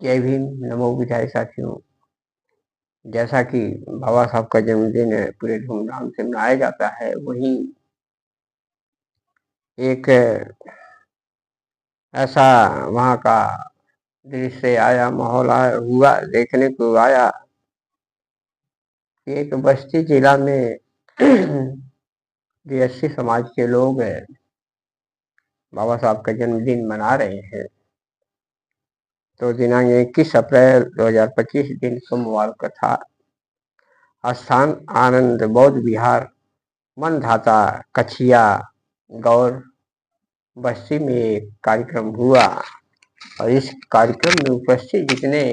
जय भीम। नमो बुधाय साथियों। जैसा कि बाबा साहब का जन्मदिन पूरे धूमधाम से मनाया जाता है, वहीं एक ऐसा वहाँ का दृश्य आया, माहौल हुआ, देखने को आया कि एक बस्ती जिला में बीएससी समाज के लोग बाबा साहब का जन्मदिन मना रहे हैं। तो दिनांक 21 अप्रैल 2025 दिन सोमवार का था। स्थान आनंद बौद्ध विहार, मनधाता कछिया गौर बस्ती में एक कार्यक्रम हुआ और इस कार्यक्रम में उपस्थित जितने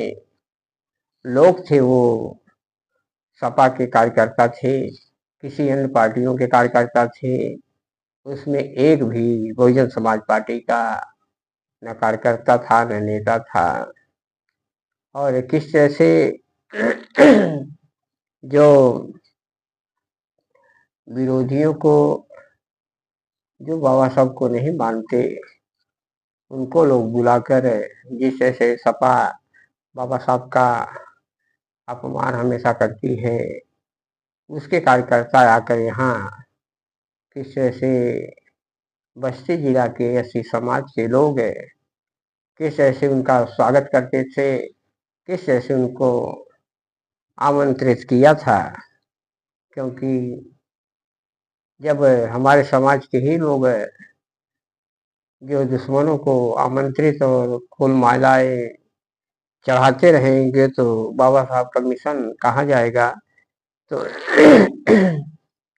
लोग थे वो सपा के कार्यकर्ता थे, किसी अन्य पार्टियों के कार्यकर्ता थे। उसमें एक भी बहुजन समाज पार्टी का न कार्यकर्ता था न नेता था। और किस तरह से जो विरोधियों को, जो बाबा साहब को नहीं मानते, उनको लोग बुलाकर जिस तरह से सपा बाबा साहब का अपमान हमेशा करती है, उसके कार्यकर्ता आकर यहाँ किस तरह से बस्ती जिला के एससी समाज के लोग किस तरह से उनका स्वागत करते थे, किस तरह से उनको आमंत्रित किया था। क्योंकि जब हमारे समाज के ही लोग जो दुश्मनों को आमंत्रित और फूल मालाएं चढ़ाते रहेंगे तो बाबा साहब का मिशन कहाँ जाएगा। तो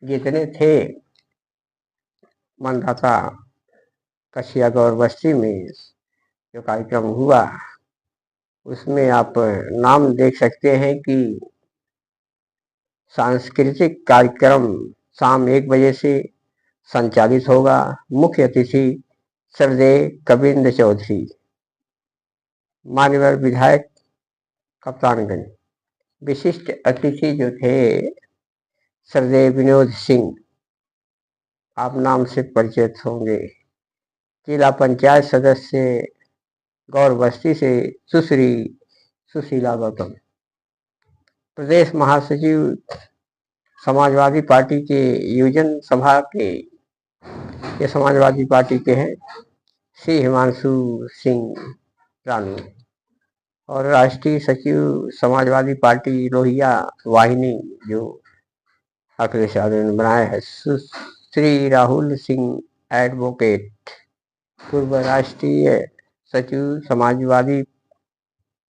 जितने थे मनदाता कछिया गौर बस्ती में जो कार्यक्रम हुआ, उसमें आप नाम देख सकते हैं कि सांस्कृतिक कार्यक्रम शाम 1 बजे से संचालित होगा। मुख्य अतिथि सरदेव कविंद्र चौधरी, मान्यवर विधायक कप्तानगंज। विशिष्ट अतिथि जो थे सरदेव विनोद सिंह, आप नाम से परिचित होंगे। जिला पंचायत सदस्य गौर बस्ती से सुश्री सुशीला गौतम। प्रदेश महासचिव समाजवादी पार्टी के युवजन सभा के, ये समाजवादी पार्टी के हैं, श्री हिमांशु सिंह रानू। और राष्ट्रीय सचिव समाजवादी पार्टी लोहिया वाहिनी जो अखिलेश यादव ने बनाया है, श्री राहुल सिंह एडवोकेट। पूर्व राष्ट्रीय सचिव समाजवादी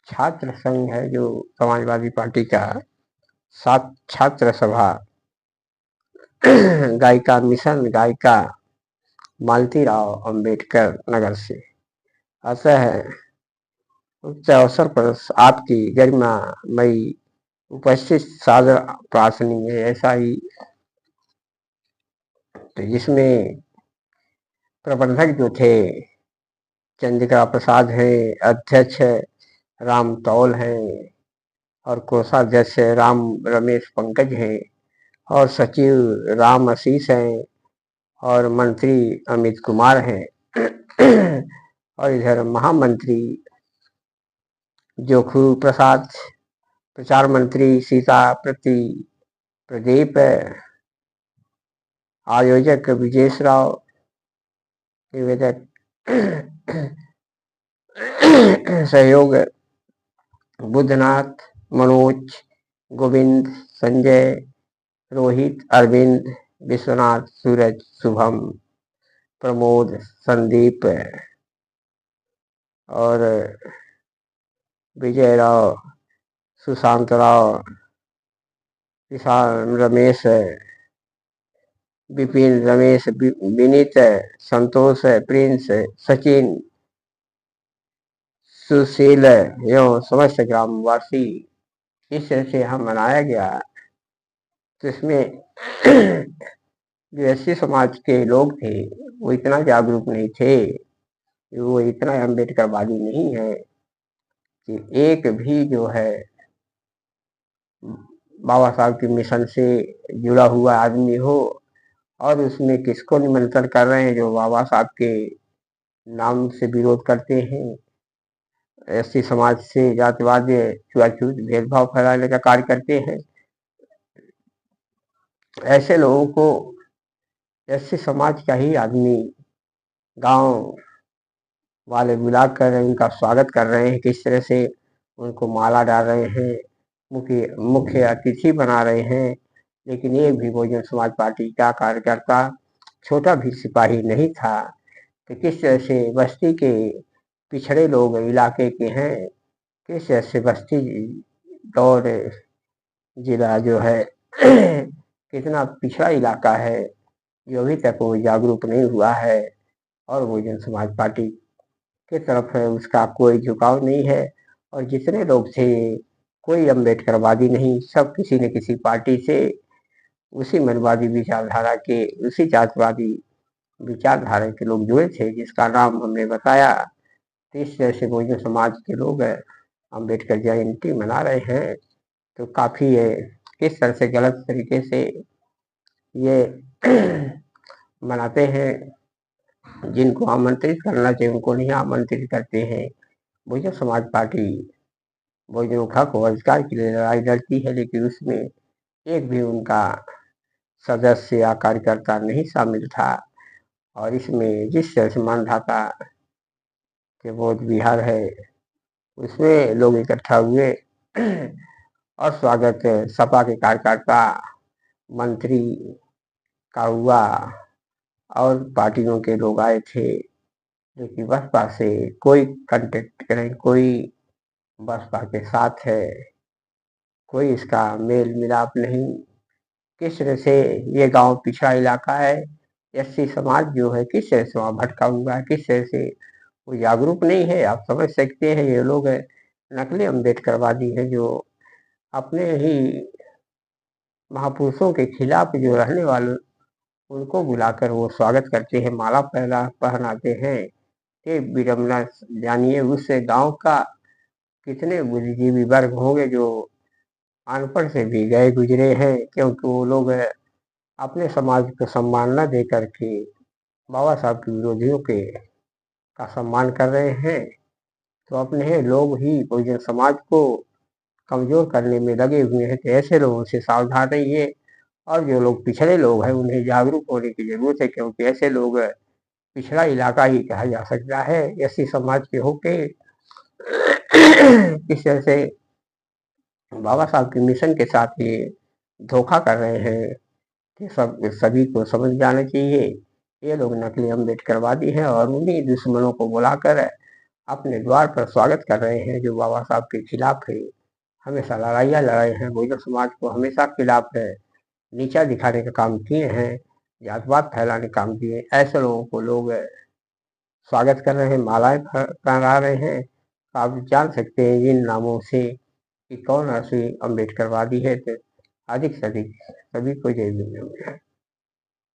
छात्र संघ है जो समाजवादी पार्टी का छात्र सभा। गायिका मिशन गायिका मालती राव अंबेडकर नगर से। अतः उक्त अवसर पर आपकी गरिमामयी उपस्थित सादर प्रार्थनीय है। ऐसा ही तो जिसमें प्रबंधक जो थे चंद्रिका प्रसाद है, अध्यक्ष राम तौल हैं, और कोषाध्यक्ष राम रमेश पंकज हैं, और सचिव राम आशीष हैं, और मंत्री अमित कुमार हैं। और इधर महामंत्री जोखू प्रसाद, प्रचार मंत्री सीता प्रदीप, आयोजक विजेश राव, निवेदक सहयोग बुद्धनाथ, मनोज, गोविंद, संजय, रोहित, अरविंद, विश्वनाथ, सूरज, शुभम, प्रमोद, संदीप और विजय राव, सुशांत राव, विशाल, रमेश, विपिन, रमेश, विनीत, संतोष, प्रिंस, सचिन, सुशील एवं समस्त ग्रामवासी इस तरह से हम मनाया गया। तो इसमें बीएससी समाज के लोग थे, वो इतना जागरूक नहीं थे, वो इतना अम्बेडकरवादी नहीं है कि एक भी जो है बाबा साहब के मिशन से जुड़ा हुआ आदमी हो और उसमें किसको निमंत्रण कर रहे हैं जो बाबा साहब के नाम से विरोध करते हैं। एससी समाज से जातिवाद, छुआछूत, भेदभाव फैलाने का कार्य करते हैं। ऐसे लोगों को एससी समाज का ही आदमी गांव वाले बुलाकर उनका स्वागत कर रहे हैं, किस तरह से उनको माला डाल रहे हैं, मुख्य मुख्य अतिथि बना रहे हैं। लेकिन एक भी बहुजन समाज पार्टी का कार्यकर्ता, छोटा भी सिपाही नहीं था कि किस तरह से बस्ती के पिछड़े लोग इलाके के हैं, किस तरह से बस्ती दौड़ जिला जो है कितना पिछड़ा इलाका है, जो अभी तक वो जागरूक नहीं हुआ है और बहुजन समाज पार्टी की तरफ है उसका कोई झुकाव नहीं है। और जितने लोग थे कोई अम्बेडकरवादी नहीं, सब किसी न किसी पार्टी से उसी मनवादी विचारधारा के, उसी जातवादी विचारधारा के लोग जुड़े थे, जिसका नाम हमने बताया। तो इस तरह से बहुजन समाज के लोग अम्बेडकर जयंती मना रहे हैं, तो काफ़ी है किस तरह से गलत तरीके से ये मनाते हैं। जिनको आमंत्रित करना चाहिए उनको नहीं आमंत्रित करते हैं। बहुजन समाज पार्टी बहुजनों के हक और अधिकार के लिए लड़ाई लड़ती है, लेकिन उसमें एक भी उनका सदस्य या कार्यकर्ता नहीं शामिल था। और इसमें जिस तरह से मानधाता के बौद्ध विहार है उसमें लोग इकट्ठा हुए और स्वागत सपा के कार्यकर्ता, मंत्री का हुआ और पार्टियों के लोग आए थे। लेकिन बसपा से कोई कांटेक्ट करें, कोई बसपा के साथ है, कोई इसका मेल मिलाप नहीं। किस तरह से ये गांव पिछड़ा इलाका है, एससी समाज जो है किस तरह से वहाँ भटका हुआ है, किस तरह से वो जागरूक नहीं है। आप समझ सकते हैं ये लोग नकली अम्बेडकरवादी हैं, जो अपने ही महापुरुषों के खिलाफ जो रहने वाले उनको बुलाकर वो स्वागत करते हैं, माला पहनाते हैं। ये विडम्बना जानिए उस गांव का कितने बुद्धिजीवी वर्ग होंगे जो अनपढ़ से भी गए गुजरे हैं, क्योंकि वो लोग अपने समाज को सम्मान न दे करके बाबा साहब के विरोधियों के का सम्मान कर रहे हैं। तो अपने लोग ही बहुजन समाज को कमजोर करने में लगे हुए हैं। तो ऐसे लोगों से सावधान रहिए। और जो लोग पिछड़े लोग हैं उन्हें जागरूक होने की जरूरत है, क्योंकि ऐसे लोग पिछड़ा इलाका ही कहा जा सकता है। एससी समाज के होके किस तरह से बाबा साहब के मिशन के साथ ये धोखा कर रहे हैं कि सभी को समझ जाना चाहिए। ये लोग नकली अम्बेडकरवादी हैं और उन्हीं दुश्मनों को बुलाकर अपने द्वार पर स्वागत कर रहे हैं, जो बाबा साहब के खिलाफ है। हमेशा लड़ाइयाँ लड़ाए हैं, बहुजन समाज को हमेशा खिलाफ है, नीचा दिखाने का काम किए हैं, जातवाद फैलाने का काम किए। ऐसे लोगों को लोग स्वागत कर रहे हैं, मालाएं पहना रहे हैं। आप जान सकते हैं इन नामों से कि कौन असली अम्बेडकरवादी है। तो अधिक से अधिक सभी को जय भीम।